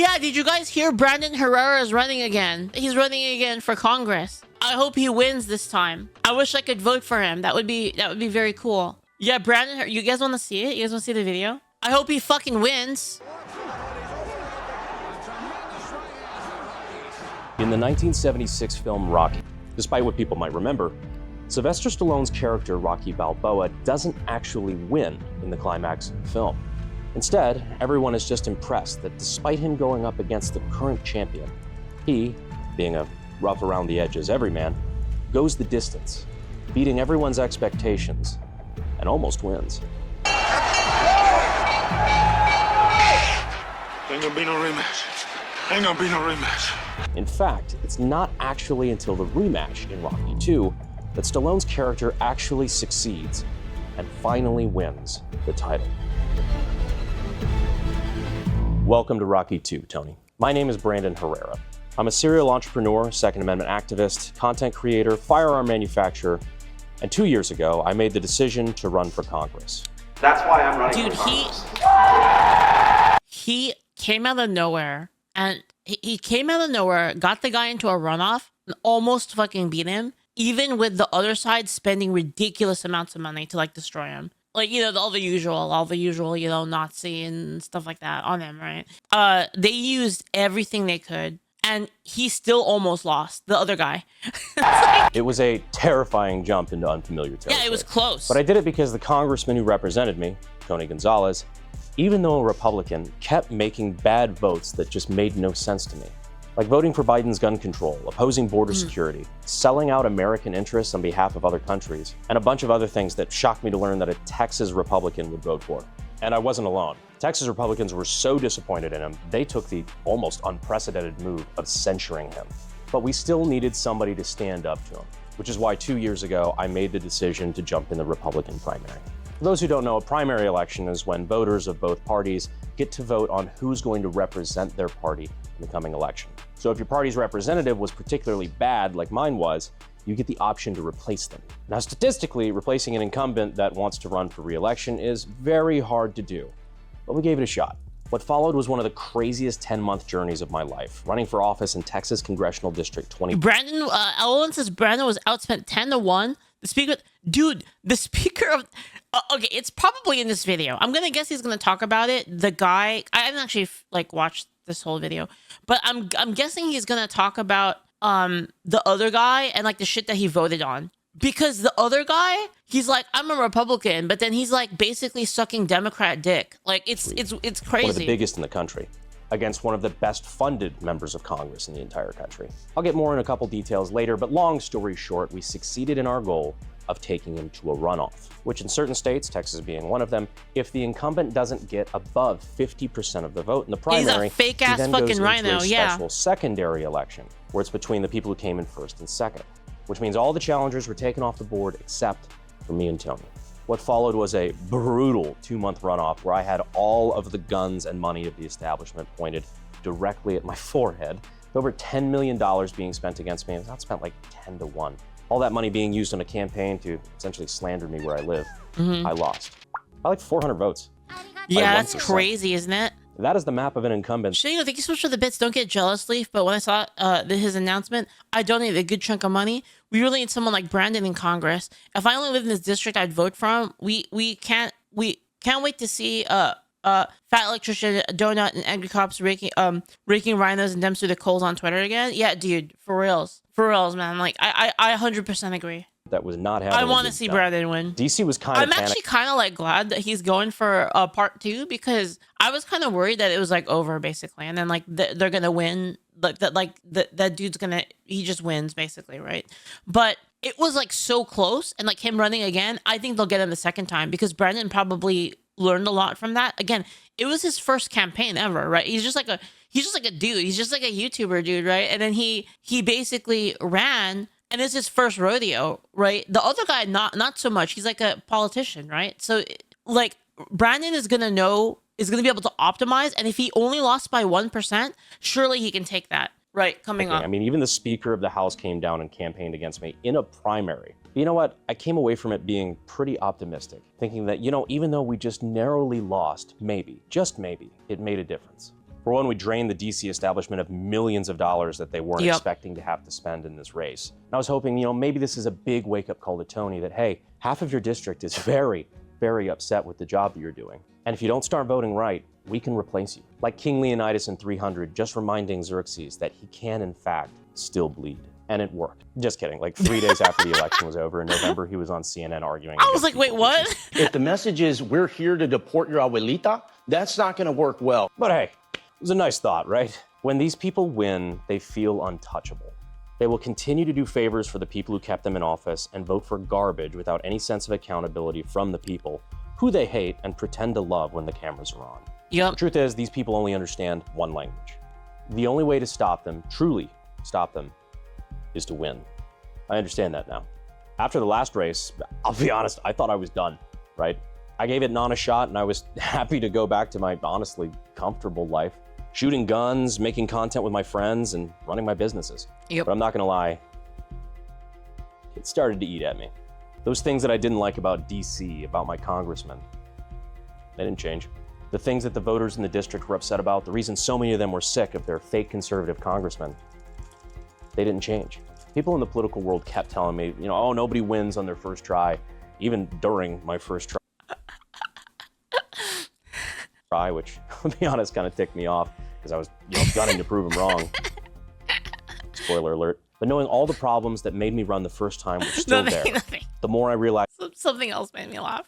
yeah, did you guys hear Brandon Herrera is running again? He's running again for Congress. I hope he wins this time. I wish I could vote for him. That would be very cool. Yeah, Brandon, you guys want to see it? You guys want to see the video? I hope he fucking wins. In the 1976 film Rocky, despite what people might remember, Sylvester Stallone's character Rocky Balboa doesn't actually win in the climax of the film. Instead, everyone is just impressed that despite him going up against the current champion, he, being a rough around the edges everyman, goes the distance, beating everyone's expectations, and almost wins. Ain't gonna be no rematch. Ain't gonna be no rematch. In fact, it's not actually until the rematch in Rocky II that Stallone's character actually succeeds and finally wins the title. Welcome to Rocky II, Tony. My name is Brandon Herrera. I'm a serial entrepreneur, Second Amendment activist, content creator, firearm manufacturer, and 2 years ago, I made the decision to run for Congress. That's why I'm running Dude, for Congress. he came out of nowhere, and he came out of nowhere, got the guy into a runoff, and almost fucking beat him, even with the other side spending ridiculous amounts of money to, like, destroy him. Like, you know, all the usual, you know, Nazi and stuff like that on him, right? They used everything they could, and he still almost lost, the other guy. It was a terrifying jump into unfamiliar territory. Yeah, it was close. But I did it because the congressman who represented me, Tony Gonzales, even though a Republican, kept making bad votes that just made no sense to me. Like voting for Biden's gun control, opposing border security, selling out American interests on behalf of other countries, and a bunch of other things that shocked me to learn that a Texas Republican would vote for. And I wasn't alone. Texas Republicans were so disappointed in him, they took the almost unprecedented move of censuring him. But we still needed somebody to stand up to him, which is why 2 years ago, I made the decision to jump in the Republican primary. For those who don't know, a primary election is when voters of both parties get to vote on who's going to represent their party in the coming election. So if your party's representative was particularly bad, like mine was, you get the option to replace them. Now, statistically, replacing an incumbent that wants to run for re-election is very hard to do, but we gave it a shot. What followed was one of the craziest 10-month journeys of my life, running for office in Texas Congressional District 20. Brandon, Ellen says Brandon was outspent 10-1. The speaker, dude, the speaker of, okay, it's probably in this video. I'm gonna guess he's gonna talk about it. The guy, I haven't actually like watched this whole video, but I'm guessing he's gonna talk about the other guy and like the shit that he voted on. Because the other guy, he's like, I'm a Republican, but then he's like basically sucking Democrat dick. Like it's crazy. One of the biggest in the country, against one of the best funded members of Congress in the entire country. I'll get more in a couple details later, but long story short, we succeeded in our goal of taking him to a runoff, which in certain states, Texas being one of them, if the incumbent doesn't get above 50% of the vote in the primary, he's a fake ass he then fucking goes into rhino, a special secondary election, where it's between the people who came in first and second, which means all the challengers were taken off the board except for me and Tony. What followed was a brutal 2-month runoff where I had all of the guns and money of the establishment pointed directly at my forehead. With over $10 million being spent against me. It was outspent like 10-1. All that money being used on a campaign to essentially slander me where I live. I lost by like 400 votes. Yeah, that's crazy, isn't it? That is the map of an incumbent. Shane, thank you so much for the bits. Don't get jealous, Leaf. But when I saw his announcement, I donated a good chunk of money. We really need someone like Brandon in Congress. If I only lived in this district, I'd vote for him. We can't wait to see fat electrician, donut, and angry cops raking rhinos and Dems through the coals on Twitter again. Yeah, dude, for reals, man. Like I 100% agree. That was not happening. I want to see Brandon win. DC was kind of I'm actually kind of like glad that he's going for a part 2 because I was kind of worried that it was like over basically, and then like they're gonna win, that dude's gonna, he just wins basically, right? But it was like so close, and like him running again, I think they'll get him the second time because Brandon probably learned a lot from that. Again, it was his first campaign ever, right? He's just like a dude. He's just like a YouTuber dude, right? And then he basically ran. And it's his first rodeo, right? The other guy, not so much. He's like a politician, right? So, like, Brandon is gonna be able to optimize. And if he only lost by 1%, surely he can take that, right? Coming up. I mean, even the Speaker of the House came down and campaigned against me in a primary. But you know what? I came away from it being pretty optimistic, thinking that, you know, even though we just narrowly lost, maybe, just maybe, it made a difference. For one, we drained the DC establishment of millions of dollars that they weren't expecting to have to spend in this race. And I was hoping, maybe this is a big wake-up call to Tony that, hey, half of your district is very, very upset with the job that you're doing. And if you don't start voting right, we can replace you. Like King Leonidas in 300, just reminding Xerxes that he can, in fact, still bleed. And it worked. Just kidding. Like 3 days after the election was over in November, he was on CNN arguing. I was like, wait, what? If the message is, we're here to deport your abuelita, that's not going to work well. But hey, it was a nice thought, right? When these people win, they feel untouchable. They will continue to do favors for the people who kept them in office and vote for garbage without any sense of accountability from the people who they hate and pretend to love when the cameras are on. Yep. The truth is, these people only understand one language. The only way to stop them, truly stop them, is to win. I understand that now. After the last race, I'll be honest, I thought I was done, right? I gave it non a shot and I was happy to go back to my honestly comfortable life, shooting guns, making content with my friends, and running my businesses. Yep. But I'm not gonna lie, it started to eat at me. Those things that I didn't like about DC, about my congressman, they didn't change. The things that the voters in the district were upset about, the reason so many of them were sick of their fake conservative congressmen, they didn't change. People in the political world kept telling me, oh, nobody wins on their first try, even during my first try, which, to be honest, kind of ticked me off because I was gunning to prove them wrong. Spoiler alert. But knowing all the problems that made me run the first time were still there. Nothing. The more I realized, Something else made me laugh.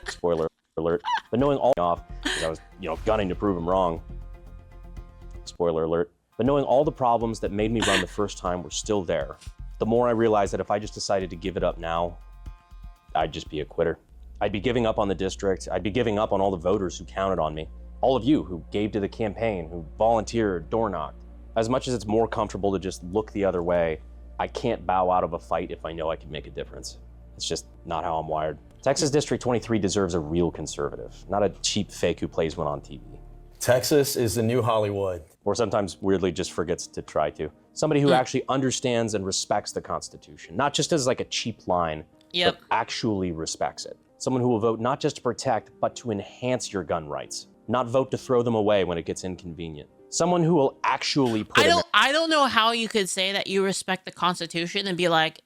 spoiler alert. But knowing all off because I was, gunning to prove them wrong. Spoiler alert. But knowing all the problems that made me run the first time were still there, the more I realized that if I just decided to give it up now, I'd just be a quitter. I'd be giving up on the district. I'd be giving up on all the voters who counted on me. All of you who gave to the campaign, who volunteered, door knocked. As much as it's more comfortable to just look the other way, I can't bow out of a fight if I know I can make a difference. It's just not how I'm wired. Texas District 23 deserves a real conservative, not a cheap fake who plays one on TV. Texas is the new Hollywood. Or sometimes weirdly just forgets to try to. Somebody who actually understands and respects the Constitution, not just as like a cheap line, but actually respects it. Someone who will vote not just to protect, but to enhance your gun rights, not vote to throw them away when it gets inconvenient. Someone who will actually put I don't know how you could say that you respect the Constitution and be like,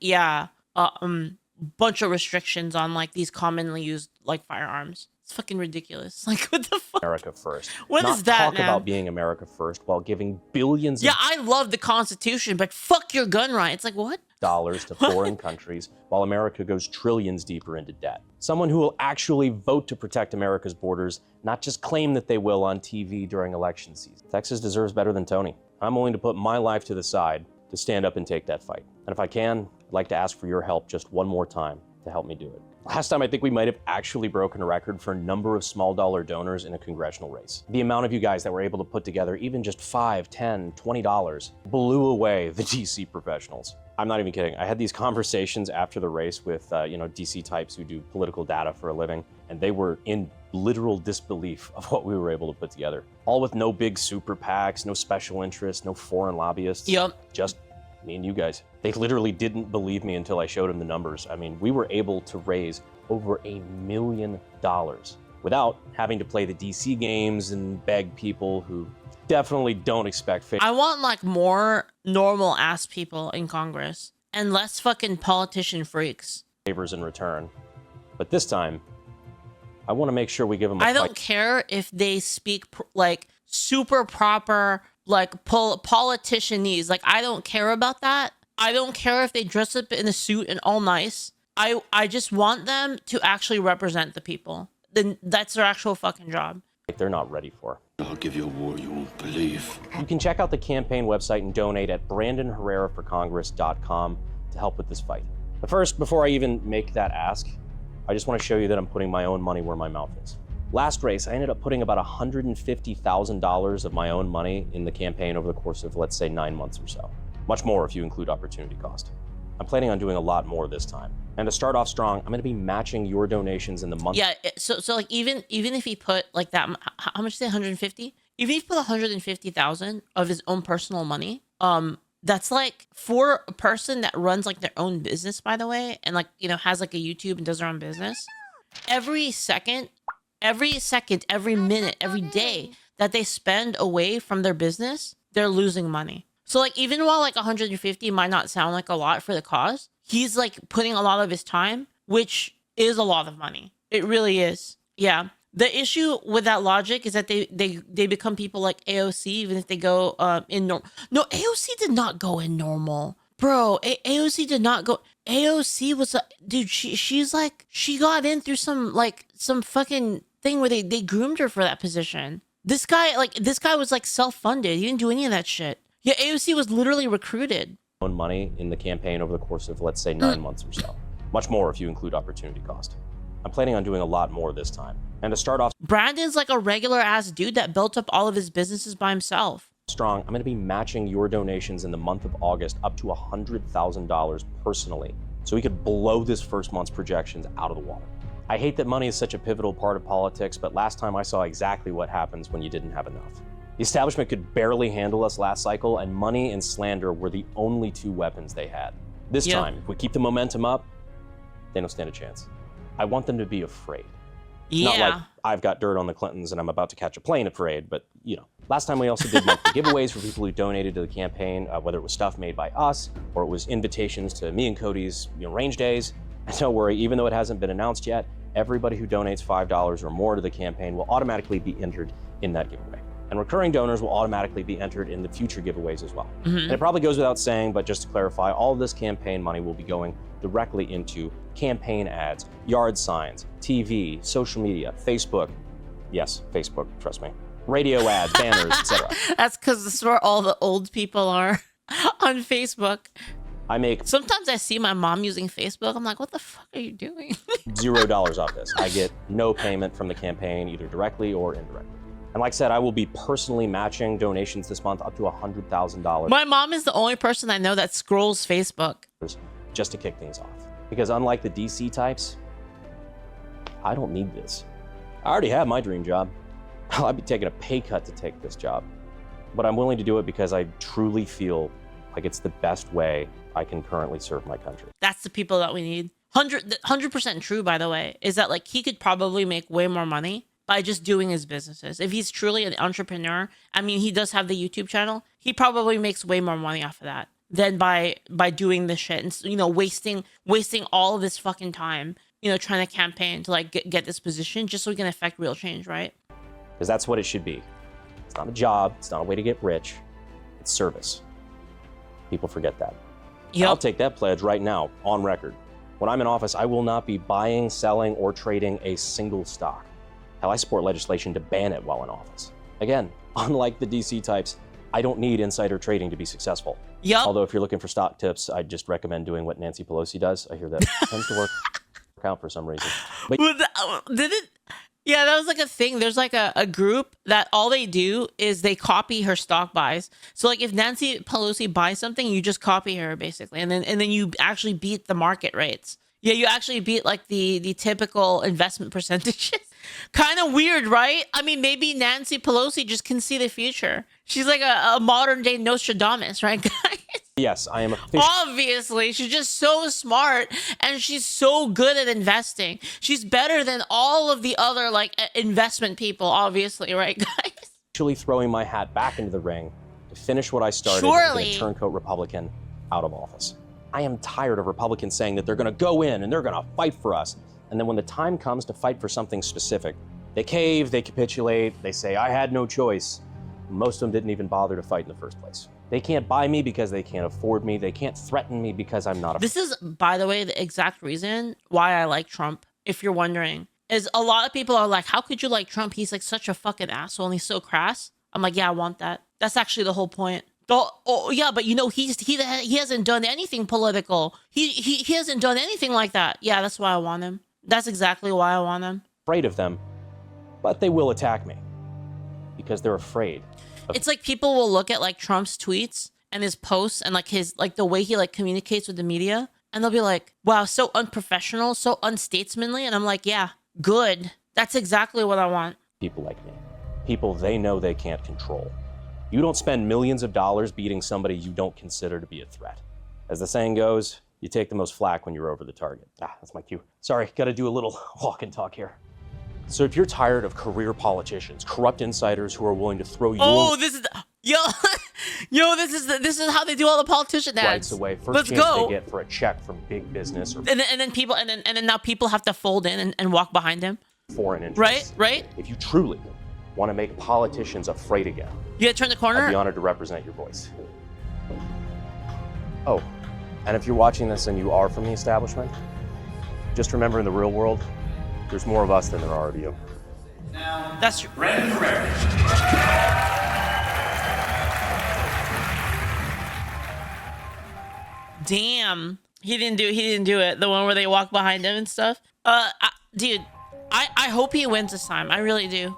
bunch of restrictions on like these commonly used like firearms. It's fucking ridiculous. Like, what the fuck? America first. What not is that, talk man? about being America first while giving billions Yeah, I love the Constitution, but fuck your gun rights. Like, what? dollars to foreign countries while America goes trillions deeper into debt. Someone who will actually vote to protect America's borders, not just claim that they will on TV during election season. Texas deserves better than Tony. I'm willing to put my life to the side to stand up and take that fight. And if I can, I'd like to ask for your help just one more time to help me do it. Last time, I think we might have actually broken a record for a number of small dollar donors in a congressional race. The amount of you guys that were able to put together even just $5, $10, $20 blew away the DC professionals. I'm not even kidding. I had these conversations after the race with, DC types who do political data for a living, and they were in literal disbelief of what we were able to put together. All with no big super PACs, no special interests, no foreign lobbyists. Just me and you guys. They literally didn't believe me until I showed them the numbers. I mean, we were able to raise over $1 million without having to play the DC games and beg people who definitely don't expect favors. I want like more normal ass people in Congress and less fucking politician freaks. Favors in return. But this time, I want to make sure we give them a I don't fight. care if they speak like super proper, like politicianese. Like, I don't care about that. I don't care if they dress up in a suit and all nice. I just want them to actually represent the people. Then that's their actual fucking job. They're not ready for. I'll give you a war you won't believe. You can check out the campaign website and donate at BrandonHerreraForCongress.com to help with this fight. But first, before I even make that ask, I just want to show you that I'm putting my own money where my mouth is. Last race, I ended up putting about $150,000 of my own money in the campaign over the course of, let's say, 9 months or so. Much more if you include opportunity cost. I'm planning on doing a lot more this time. And to start off strong, I'm going to be matching your donations in the month. Yeah, so like even if he put like that, how much is it, 150? Even if he put 150,000 of his own personal money, that's like, for a person that runs like their own business, by the way, and like, has like a YouTube and does their own business, every second, every minute, every day that they spend away from their business, they're losing money. So like even while like 150 might not sound like a lot for the cause, he's like putting a lot of his time, which is a lot of money. It really is. Yeah. The issue with that logic is that they become people like AOC, even if they go in normal. No, AOC did not go in normal. Bro, AOC did not go. AOC was a dude. She's like, she got in through some fucking thing where they groomed her for that position. This guy was like self-funded. He didn't do any of that shit. Yeah, AOC was literally recruited. Money in the campaign over the course of, let's say, 9 months or so. Much more if you include opportunity cost. I'm planning on doing a lot more this time. And to start off Brandon's like a regular ass dude that built up all of his businesses by himself. strong, I'm going to be matching your donations in the month of August up to $100,000 personally, so we could blow this first month's projections out of the water. I hate that money is such a pivotal part of politics, but last time I saw exactly what happens when you didn't have enough. The establishment could barely handle us last cycle, and money and slander were the only two weapons they had. This time, if we keep the momentum up, they don't stand a chance. I want them to be afraid. Yeah. Not like I've got dirt on the Clintons and I'm about to catch a plane afraid, but you know. Last time we also did monthly giveaways for people who donated to the campaign, whether it was stuff made by us or it was invitations to me and Cody's range days. And don't worry, even though it hasn't been announced yet, everybody who donates $5 or more to the campaign will automatically be entered in that giveaway. And recurring donors will automatically be entered in the future giveaways as well. And it probably goes without saying, but just to clarify, all of this campaign money will be going directly into campaign ads, yard signs, TV, social media, Facebook. Yes, Facebook, trust me. Radio ads, banners, etc. That's because this is where all the old people are on Facebook. I make Sometimes I see my mom using Facebook. I'm like, what the fuck are you doing? $0 off this. I get no payment from the campaign, either directly or indirectly. And like I said, I will be personally matching donations this month up to $100,000 My mom is the only person I know that scrolls Facebook. just to kick things off. Because unlike the DC types, I don't need this. I already have my dream job. I'd be taking a pay cut to take this job. But I'm willing to do it because I truly feel like it's the best way I can currently serve my country. That's the people that we need. 100% true, by the way, is that like he could probably make way more money by just doing his businesses. If he's truly an entrepreneur, I mean, he does have the YouTube channel. He probably makes way more money off of that than by doing this shit and, wasting all of his fucking time, trying to campaign to like get this position just so we can affect real change, right? Because that's what it should be. It's not a job. It's not a way to get rich. It's service. People forget that. Yep. I'll take that pledge right now, on record. When I'm in office, I will not be buying, selling, or trading a single stock. Hell, I support legislation to ban it while in office. Again, unlike the DC types, I don't need insider trading to be successful. Yep. Although if you're looking for stock tips, I'd just recommend doing what Nancy Pelosi does. I hear that tends to work out for some reason. But Did it? Yeah, that was like a thing. There's like a group that all they do is they copy her stock buys. So like if Nancy Pelosi buys something, you just copy her basically, and then you actually beat the market rates. Yeah, you actually beat like the typical investment percentages. Kind of weird, right? I mean, maybe Nancy Pelosi just can see the future. She's like a modern day Nostradamus, right, guys? yes, I am officially Obviously, she's just so smart and she's so good at investing. She's better than all of the other like investment people, obviously, right, guys? throwing my hat back into the ring to finish what I started and Surely. get a turncoat Republican out of office. I am tired of Republicans saying that they're going to go in and they're going to fight for us. And then when the time comes to fight for something specific, they cave, they capitulate, they say, I had no choice. Most of them didn't even bother to fight in the first place. They can't buy me because they can't afford me. They can't threaten me because I'm not a... This is, by the way, the exact reason why I like Trump, if you're wondering, is a lot of people are like, how could you like Trump? He's like such a fucking asshole and he's so crass. I'm like, yeah, I want that. That's actually the whole point. Oh yeah, but he hasn't done anything political. He hasn't done anything like that. Yeah, that's why I want him. That's exactly why I want him. afraid of them, but they will attack me because they're afraid. It's like people will look at like Trump's tweets and his posts and like his like the way he like communicates with the media, and they'll be like, wow, so unprofessional, so unstatesmanly. And I'm like, yeah, good. That's exactly what I want. People like me. People they know they can't control. You don't spend millions of dollars beating somebody you don't consider to be a threat. As the saying goes, you take the most flack when you're over the target. That's my cue. Sorry, gotta do a little walk and talk here. So if you're tired of career politicians, corrupt insiders who are willing to throw your Oh, this is yo, yo. This is how they do all the politician ads. rights away first Let's chance go. they get for a check from big business or And then people and then now people have to fold in and walk behind him. foreign interests. Right. If you truly want to make politicians afraid again, You gotta turn the I'd be corner. honored to represent your voice. Oh, and if you're watching this and you are from the establishment, just remember in the real world, there's more of us than there are of you. That's Brandon Herrera. damn. He didn't do it. The one where they walk behind him and stuff. Dude, I hope he wins this time. I really do.